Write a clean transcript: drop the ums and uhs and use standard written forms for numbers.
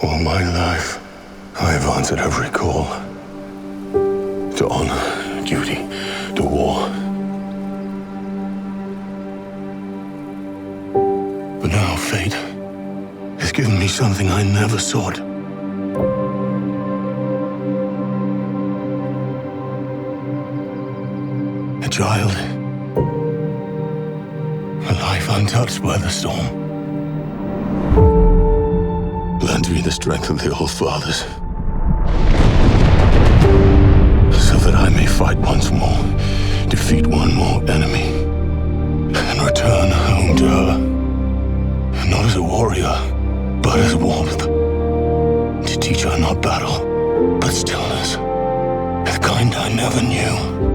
All my life, I have answered every call. To honor, duty, to war. But now fate has given me something I never sought. A child. A life untouched by the storm. Lend me the strength of the old fathers, so that I may fight once more, defeat one more enemy, and return home to her, not as a warrior, but as warmth, to teach her not battle, but stillness, the kind I never knew.